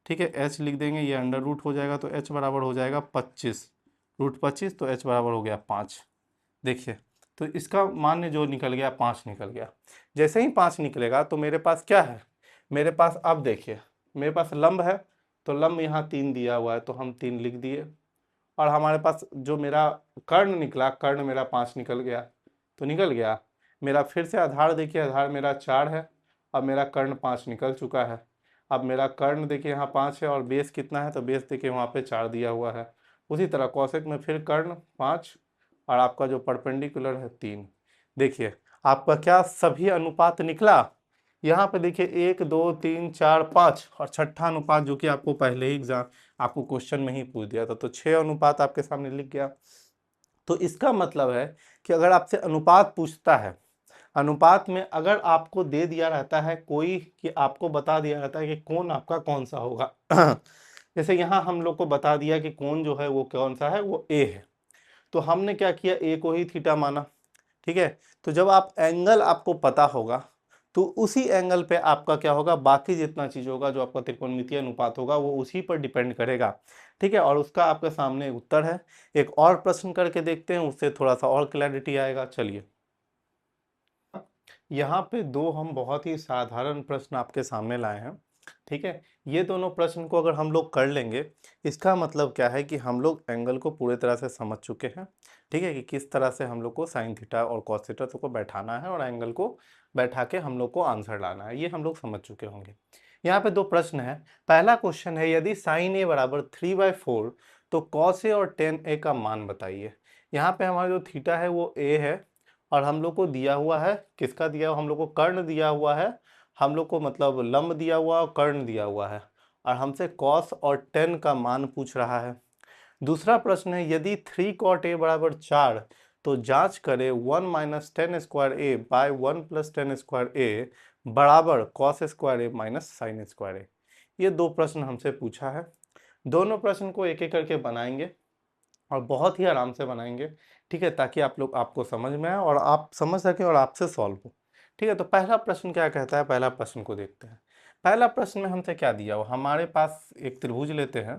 ठीक है। h लिख देंगे, ये अंडर रूट हो जाएगा, तो h बराबर हो जाएगा 25, √25, तो h बराबर हो गया 5। देखिए, तो इसका मान्य जो निकल गया 5 निकल गया। जैसे ही 5 निकलेगा तो मेरे पास क्या है, मेरे पास अब देखिए, मेरे पास लंब है, तो लंब यहाँ 3 दिया हुआ है तो हम 3 लिख दिए, और हमारे पास जो मेरा कर्ण निकला, कर्ण मेरा 5 निकल गया, तो निकल गया मेरा। फिर से आधार देखिए, आधार मेरा 4 है, अब मेरा कर्ण 5 निकल चुका है। अब मेरा कर्ण देखिए यहाँ 5 है और बेस कितना है, तो बेस देखिए वहाँ पे 4 दिया हुआ है। उसी तरह कौशिक में फिर कर्ण 5 और आपका जो परपेंडिकुलर है 3। देखिए आपका क्या सभी अनुपात निकला, यहाँ पे देखिए 1 2 3 4 5 और छठा अनुपात जो कि आपको पहले ही एग्जाम आपको क्वेश्चन में ही पूछ दिया था, तो 6 अनुपात आपके सामने लिख गया। तो इसका मतलब है कि अगर आपसे अनुपात पूछता है, अनुपात में अगर आपको दे दिया रहता है कोई, कि आपको बता दिया रहता है कि कोण आपका कौन सा होगा जैसे यहाँ हम लोग को बता दिया कि कोण जो है वो कौन सा है, वो ए है, तो हमने क्या किया, ए को ही थीटा माना, ठीक है। तो जब आप एंगल आपको पता होगा तो उसी एंगल पे आपका क्या होगा, बाकी जितना चीज होगा जो आपका त्रिकोणमितीय अनुपात होगा वो उसी पर डिपेंड करेगा, ठीक है। और उसका आपके सामने उत्तर है। एक और प्रश्न करके देखते हैं, उससे थोड़ा सा और क्लैरिटी आएगा। चलिए यहाँ पे दो हम बहुत ही साधारण प्रश्न आपके सामने लाए हैं। ठीक है, ये दोनों प्रश्न को अगर हम लोग कर लेंगे, इसका मतलब क्या है कि हम लोग एंगल को पूरी तरह से समझ चुके हैं। ठीक है, कि किस तरह से हम लोग को साइन थीटा और कॉस थीटा को बैठाना है और एंगल को बैठा के हम लोग को आंसर लाना है, ये हम लोग समझ चुके होंगे। यहाँ पे दो प्रश्न है। पहला क्वेश्चन है, यदि साइन ए बराबर 3/4 तो कॉस ए और टेन ए का मान बताइए। यहाँ पे हमारा जो थीटा है वो ए है और हम लोग को दिया हुआ है, किसका दिया हुआ, हम लोग को कर्ण दिया हुआ है, हम लोग को मतलब लंब दिया हुआ और कर्ण दिया हुआ है, और हमसे कॉस और टेन का मान पूछ रहा है। दूसरा प्रश्न है, यदि 3 cot a बराबर 4 तो जांच करें 1 माइनस टेन स्क्वायर ए बाय 1 प्लस टेन स्क्वायर ए बराबर कॉस स्क्वायर ए माइनस साइन स्क्वायर ए। ये दो प्रश्न हमसे पूछा है। दोनों प्रश्न को एक एक करके बनाएंगे और बहुत ही आराम से बनाएंगे। ठीक है, ताकि आप लोग आपको समझ में आए और आप समझ सकें और आपसे सॉल्व हो। ठीक है, तो पहला प्रश्न क्या कहता है, पहला प्रश्न को देखते हैं। पहला प्रश्न में हमसे क्या दिया हुआ, हमारे पास एक त्रिभुज लेते हैं।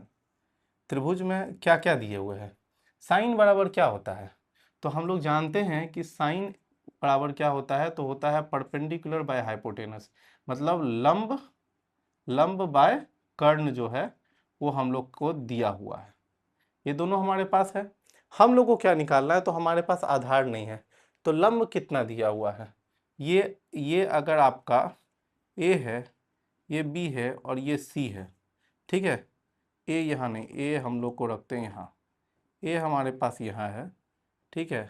त्रिभुज में क्या क्या दिए हुए हैं, साइन बराबर क्या होता है, तो हम लोग जानते हैं कि साइन बराबर क्या होता है, तो होता है परपेंडिकुलर बाय हाइपोटेनस, मतलब लंब, लंब बाय कर्ण जो है वो हम लोग को दिया हुआ है। ये दोनों हमारे पास है। हम लोग को क्या निकालना है, तो हमारे पास आधार नहीं है, तो लंब कितना दिया हुआ है, ये अगर आपका ए है, ये बी है और ये सी है। ठीक है, ए यहाँ नहीं, ए हम लोग को रखते हैं यहाँ, ए हमारे पास यहाँ है। ठीक है,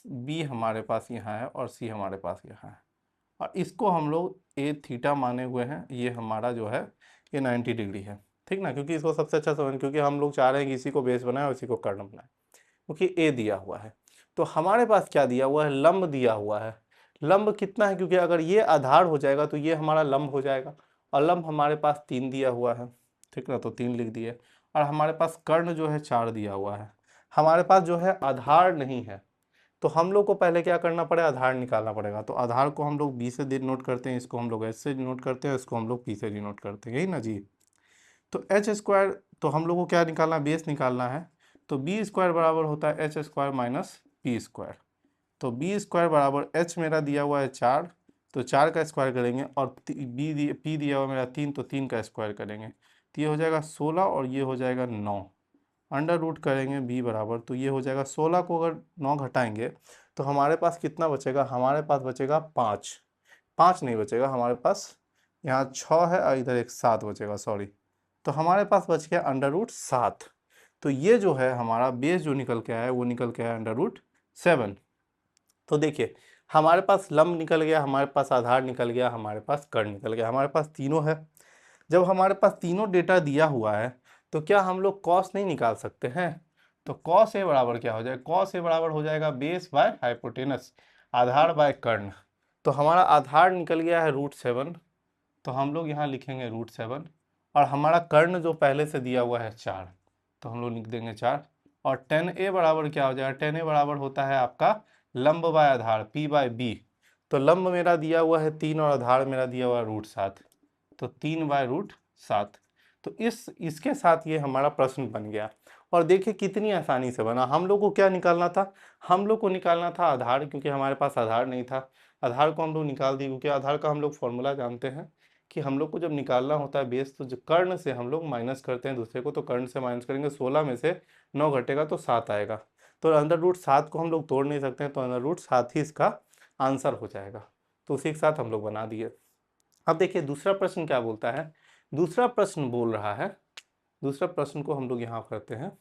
बी हमारे पास यहाँ है और सी हमारे पास यहाँ है, और इसको हम लोग ए थीटा माने हुए हैं। ये हमारा जो है ये 90 डिग्री है। ठीक ना, क्योंकि इसको सबसे अच्छा समझ, क्योंकि हम लोग चाह रहे हैं कि इसी को बेस बनाए और इसी को कर्ण बनाए, क्योंकि ए दिया हुआ है। तो हमारे पास क्या दिया हुआ है, लंब दिया हुआ है। लंब कितना है, क्योंकि अगर ये आधार हो जाएगा तो ये हमारा लंब हो जाएगा, और लंब हमारे पास 3 दिया हुआ है। ठीक ना, तो 3 लिख दिए। और हमारे पास कर्ण जो है 4 दिया हुआ है। हमारे पास जो है आधार नहीं है, तो हम लोग को पहले क्या करना पड़ेगा, आधार निकालना पड़ेगा। तो आधार को हम लोग बी से नोट करते हैं, इसको हम लोग एच से नोट करते हैं, इसको हम लोग पी से नोट करते हैं, यही ना जी। तो एच स्क्वायर, तो हम लोग को क्या निकालना है, बेस निकालना है। तो बी स्क्वायर बराबर होता है H square minus P square. तो बी स्क्वायर बराबर एच मेरा दिया हुआ है 4, तो 4 का स्क्वायर करेंगे, और पी दिया हुआ मेरा 3, तो 3 का स्क्वायर करेंगे, तो ये हो जाएगा 16 और ये हो जाएगा 9। अंडर रूट करेंगे बी बराबर, तो ये हो जाएगा 16 को अगर 9 घटाएंगे तो हमारे पास कितना बचेगा, हमारे पास बचेगा 5। 5 नहीं बचेगा हमारे पास, यहाँ 6 है और इधर एक 7 बचेगा, सॉरी। तो हमारे पास बच गया अंडर रूट 7। तो ये जो है हमारा बेस जो निकल के आया है वो निकल के आया अंडर रूट 7। तो देखिए, हमारे पास लंब निकल गया, हमारे पास आधार निकल गया, हमारे पास कर्ण निकल गया, हमारे पास तीनों है। जब हमारे पास तीनों डेटा दिया हुआ है तो क्या हम लोग कॉस नहीं निकाल सकते हैं, तो कॉस ए बराबर क्या हो जाएगा, कॉस ए बराबर हो जाएगा बेस बाय हाइपोटेनस, आधार बाय कर्ण। तो हमारा आधार निकल गया है √7, तो हम लोग यहाँ लिखेंगे √7, और हमारा कर्ण जो पहले से दिया हुआ है 4, तो हम लोग लिख देंगे 4। और टेन ए बराबर क्या हो जाएगा, टेन ए बराबर होता है आपका लंब बाय आधार पी बाय बी। तो लंब मेरा दिया हुआ है 3 और आधार मेरा दिया हुआ है √7, तो 3/√7। तो इसके साथ ये हमारा प्रश्न बन गया। और देखिए कितनी आसानी से बना। हम लोग को क्या निकालना था, हम लोग को निकालना था आधार, क्योंकि हमारे पास आधार नहीं था। आधार को हम लोग निकाल दिए, क्योंकि आधार का हम लोग फॉर्मूला जानते हैं कि हम लोग को जब निकालना होता है बेस, तो जो कर्ण से हम लोग माइनस करते हैं दूसरे को, तो कर्ण से माइनस करेंगे, 16 में से 9 घटेगा तो 7 आएगा। तो अंडर रूट 7 को हम लोग तोड़ नहीं सकते हैं, तो अंडर रूट 7 ही इसका आंसर हो जाएगा। तो उसी के साथ हम लोग बना दिए। अब देखिए दूसरा प्रश्न क्या बोलता है, दूसरा प्रश्न बोल रहा है, दूसरा प्रश्न को हम लोग यहाँ करते हैं।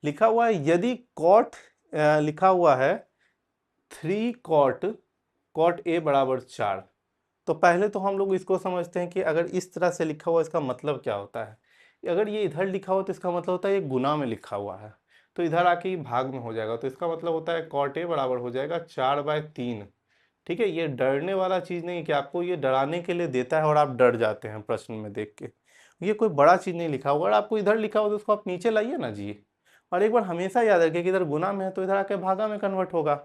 लिखा हुआ है, यदि कॉट लिखा हुआ है 3 cot ए बराबर 4। तो पहले तो हम लोग इसको समझते हैं कि अगर इस तरह से लिखा हुआ इसका मतलब क्या होता है। अगर ये इधर लिखा हुआ तो इसका मतलब होता है ये गुना में लिखा हुआ है, तो इधर आके ये भाग में हो जाएगा, तो इसका मतलब होता है कॉट ए बराबर हो जाएगा 4/3। ठीक है, ये डरने वाला चीज़ नहीं है कि आपको ये डराने के लिए देता है और आप डर जाते हैं प्रश्न में देख के। ये कोई बड़ा चीज़ नहीं लिखा हुआ, अगर आपको इधर लिखा हो तो उसको आप नीचे लाइए ना जी। और एक बार हमेशा याद रखिए कि इधर गुना में है तो इधर आके भागा में कन्वर्ट होगा,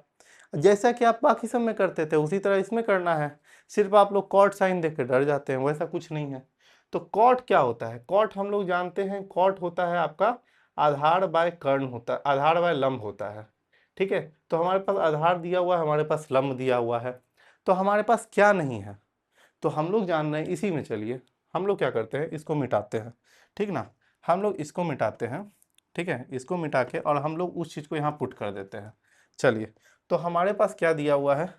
जैसा कि आप बाकी सब में करते थे उसी तरह इसमें करना है। सिर्फ आप लोग कॉट साइन देख के डर जाते हैं, वैसा कुछ नहीं है। तो कॉट क्या होता है, कॉट हम लोग जानते हैं, कॉट होता है आपका आधार बाय कर्ण होता है, आधार बाय लंब होता है। ठीक है, तो हमारे पास आधार दिया हुआ है, हमारे पास लंब दिया हुआ है। तो हमारे पास क्या नहीं है, तो हम लोग जान रहे हैं इसी में। चलिए हम लोग क्या करते हैं, इसको मिटाते हैं, ठीक ना। हम लोग इसको मिटाते हैं, ठीक है, इसको मिटा के और हम लोग उस चीज़ को यहाँ पुट कर देते हैं। चलिए, तो हमारे पास क्या दिया हुआ है,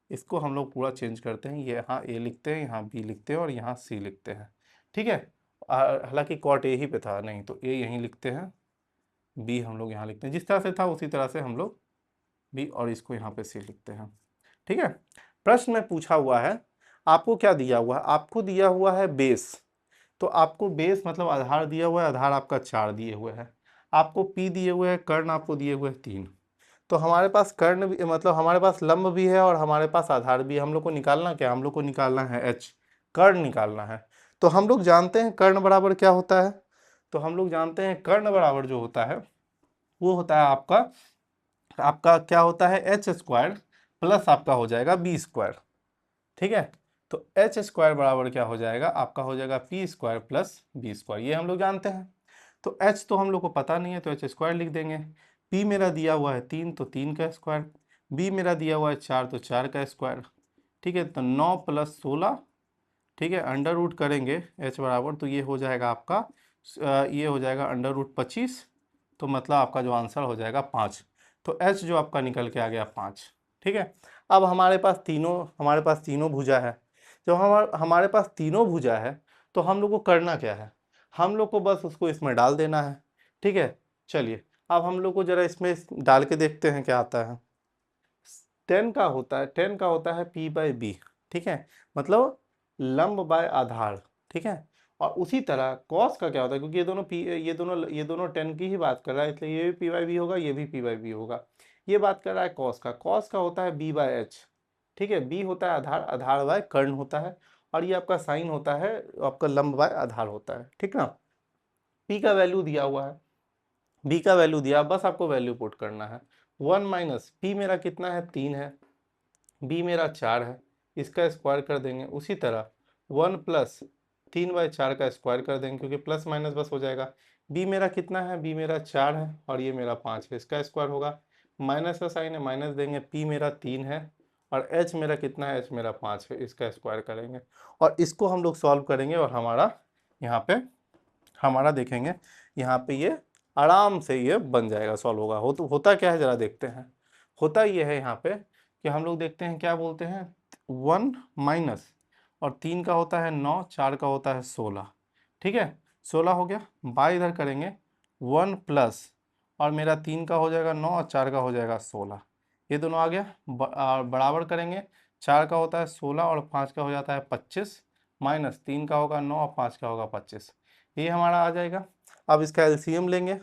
इसको हम लोग पूरा चेंज करते हैं। ये यहाँ ए लिखते हैं, यहाँ बी लिखते हैं और यहाँ सी लिखते हैं, ठीक है। हालांकि कॉट ए ही पे था, नहीं तो ए यहीं लिखते हैं, बी हम लोग यहाँ लिखते हैं, जिस तरह से था उसी तरह से हम लोग बी और इसको यहाँ पे सी लिखते हैं, ठीक है। प्रश्न में पूछा हुआ है, आपको क्या दिया हुआ है, आपको दिया हुआ है बेस। तो आपको बेस मतलब आधार दिया हुआ है, आधार आपका 4 दिए हुए है। आपको पी दिए हुए हैं, कर्ण आपको दिए हुए हैं 3। तो हमारे पास कर्ण भी मतलब हमारे पास लंब भी है और हमारे पास आधार भी है। हम लोग को निकालना क्या, हम लोग को निकालना है एच, कर्ण निकालना है। तो हम लोग जानते हैं कर्ण बराबर क्या होता है, तो हम लोग जानते हैं कर्ण बराबर जो होता है वो होता है आपका आपका क्या होता है, एच स्क्वायर प्लस आपका हो जाएगा बी स्क्वायर, ठीक है। तो एच स्क्वायर बराबर क्या हो जाएगा, आपका हो जाएगा P square plus B square, ये हम लोग जानते हैं। तो एच तो हम लोग को पता नहीं है, तो एच स्क्वायर लिख देंगे। पी मेरा दिया हुआ है 3, तो 3 का स्क्वायर। बी मेरा दिया हुआ है 4, तो 4 का स्क्वायर, ठीक है। तो 9 + 16, ठीक है, अंडर रूट करेंगे एच बराबर, तो ये हो जाएगा आपका ये हो जाएगा अंडर रूट 25। तो मतलब आपका जो आंसर हो जाएगा 5। तो एच जो आपका निकल के आ गया 5, ठीक है। अब हमारे पास तीनों भुजा है। जब हमारे पास तीनों भुजा है तो हम लोग को करना क्या है, हम लोग को बस उसको इसमें डाल देना है, ठीक है। चलिए अब हम लोग को जरा इसमें डाल के देखते हैं क्या आता है। 10 का होता है p/b, ठीक है, मतलब लंब बाय आधार, ठीक है। और उसी तरह कॉस का क्या होता है, क्योंकि ये दोनों 10 की ही बात कर रहा है, इसलिए ये भी p/b होगा, ये भी p/b होगा। ये बात कर रहा है कॉस का होता है b/h, ठीक है। b होता है आधार, आधार बाय कर्ण होता है, और ये आपका साइन होता है, आपका लंब बाय आधार होता है, ठीक ना। p का वैल्यू दिया हुआ है, b का वैल्यू दिया, बस आपको वैल्यू पुट करना है। 1 - p मेरा कितना है, 3 है, b मेरा 4 है, इसका स्क्वायर कर देंगे। उसी तरह 1 + 3/4 का स्क्वायर कर देंगे, क्योंकि प्लस माइनस बस हो जाएगा। b मेरा कितना है, b मेरा 4 है और ये मेरा 5 है, इसका स्क्वायर होगा। माइनस का साइन है, माइनस देंगे। p मेरा 3 है और h मेरा कितना है, h मेरा 5 है, इसका स्क्वायर करेंगे और इसको हम लोग सॉल्व करेंगे। और हमारा यहाँ पे हमारा देखेंगे यहाँ पे ये आराम से ये बन जाएगा, सॉल्व होगा। होता क्या है जरा देखते हैं। होता ये है यहाँ पे कि हम लोग देखते हैं क्या बोलते हैं, 1 माइनस और 3 का होता है 9, 4 का होता है 16, ठीक है। 16 हो गया, बाय इधर करेंगे 1 प्लस और मेरा 3 का हो जाएगा 9 और 4 का हो जाएगा 16, ये दोनों आ गया। और बराबर करेंगे, 4 का होता है 16 और 5 का हो जाता है 25, माइनस 3 का होगा 9 और 5 का होगा 25, ये हमारा आ जाएगा। अब इसका एलसीएम लेंगे।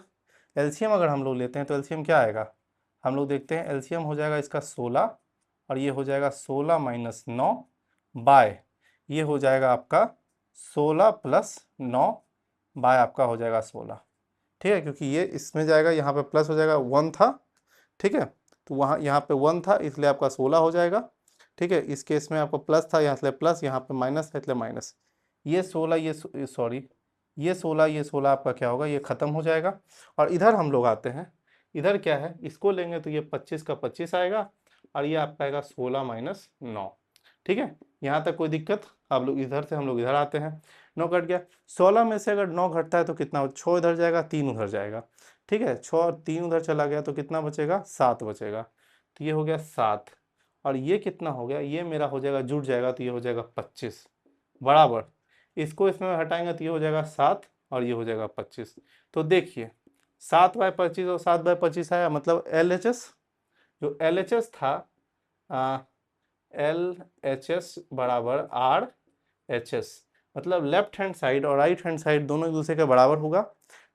एलसीएम अगर हम लोग लेते हैं तो एलसीएम क्या आएगा, हम लोग देखते हैं। एलसीएम हो जाएगा इसका 16 और ये हो जाएगा 16 - 9 बाय ये हो जाएगा आपका 16 + 9 बाय आपका हो जाएगा 16, ठीक है। क्योंकि ये इसमें जाएगा, यहाँ पे प्लस हो जाएगा, 1 था, ठीक है। तो वहाँ यहाँ पे 1 था इसलिए आपका 16 हो जाएगा, ठीक है। इस केस में आपको प्लस था यहाँ इसलिए प्लस, यहाँ पे माइनस है इसलिए माइनस। ये 16 ये सॉरी ये 16 आपका क्या होगा, ये खत्म हो जाएगा। और इधर हम लोग आते हैं, इधर क्या है, इसको लेंगे तो ये 25 का 25 आएगा और ये आपका आएगा 16 - 9, ठीक है। यहाँ तक कोई दिक्कत। अब लोग इधर से हम लोग इधर आते हैं, 9 कट गया। 16 में से अगर 9 घटता है तो कितना, 6 इधर जाएगा, 3 उधर जाएगा, ठीक है। 6 और 3 उधर चला गया तो कितना बचेगा, 7 बचेगा। तो ये हो गया 7 और ये कितना हो गया, ये मेरा हो जाएगा, जुड़ जाएगा तो ये हो जाएगा 25 बराबर। इसको इसमें हटाएंगे तो ये हो जाएगा 7 और ये हो जाएगा 25। तो देखिए 7/25 और 7/25 आया, मतलब LHS जो LHS था, LHS बराबर RHS, मतलब लेफ्ट हैंड साइड और राइट हैंड साइड दोनों एक दूसरे के बराबर होगा,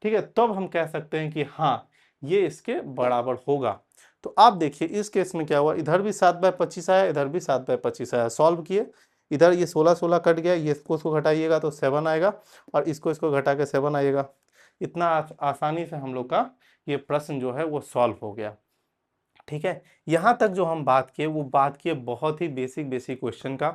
ठीक है। तब हम कह सकते हैं कि हाँ ये इसके बराबर होगा। तो आप देखिए इस केस में क्या हुआ, इधर भी 7/25 आया, इधर भी 7/25 आया। सॉल्व किए, इधर ये 16 कट गया, ये इसको घटाइएगा तो 7 आएगा और इसको घटा के 7 आएगा। इतना आसानी से हम लोग का ये प्रश्न जो है वो सॉल्व हो गया, ठीक है। यहाँ तक जो हम बात किए वो बात किए बहुत ही बेसिक क्वेश्चन का,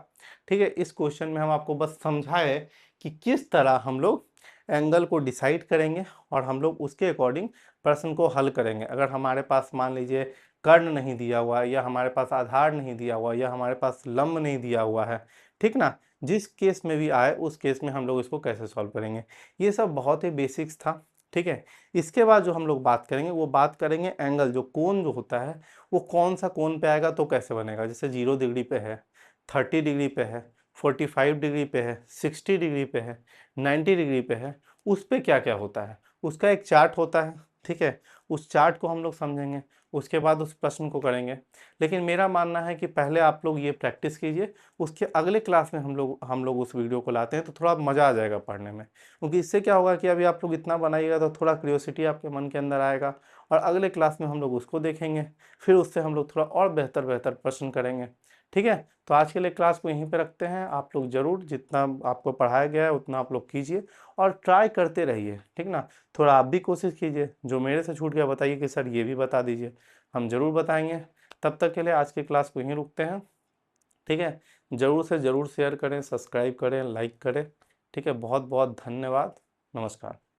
ठीक है। इस क्वेश्चन में हम आपको बस समझाए कि किस तरह हम लोग एंगल को डिसाइड करेंगे और हम लोग उसके अकॉर्डिंग प्रश्न को हल करेंगे। अगर हमारे पास मान लीजिए कर्ण नहीं दिया हुआ है, या हमारे पास आधार नहीं दिया हुआ, या हमारे पास लंब नहीं दिया हुआ है, ठीक ना, जिस केस में भी आए उस केस में हम लोग इसको कैसे सॉल्व करेंगे। ये सब बहुत ही बेसिक्स था, ठीक है। इसके बाद जो हम लोग बात करेंगे वो बात करेंगे एंगल, जो कोण जो होता है वो कौन सा कोण पे आएगा तो कैसे बनेगा। जैसे 0 डिग्री पे है, 30 डिग्री पे है, 45 डिग्री पे है, 60 डिग्री पे है, 90 डिग्री पे है, उस पे क्या क्या होता है उसका एक चार्ट होता है, ठीक है। उस चार्ट को हम लोग समझेंगे, उसके बाद उस प्रश्न को करेंगे। लेकिन मेरा मानना है कि पहले आप लोग ये प्रैक्टिस कीजिए, उसके अगले क्लास में हम लोग उस वीडियो को लाते हैं तो थोड़ा मज़ा आ जाएगा पढ़ने में। क्योंकि इससे क्या होगा कि अभी आप लोग इतना बनाइएगा तो थोड़ा क्यूरियोसिटी आपके मन के अंदर आएगा, और अगले क्लास में हम लोग उसको देखेंगे, फिर उससे हम लोग थोड़ा और बेहतर बेहतर प्रश्न करेंगे, ठीक है। तो आज के लिए क्लास को यहीं पे रखते हैं। आप लोग ज़रूर जितना आपको पढ़ाया गया है उतना आप लोग कीजिए और ट्राई करते रहिए, ठीक ना। थोड़ा आप भी कोशिश कीजिए, जो मेरे से छूट गया बताइए कि सर ये भी बता दीजिए, हम ज़रूर बताएंगे। तब तक के लिए आज की क्लास को यहीं रुकते हैं, ठीक है। ज़रूर से ज़रूर शेयर करें, सब्सक्राइब करें, लाइक करें, ठीक है। बहुत बहुत धन्यवाद। नमस्कार।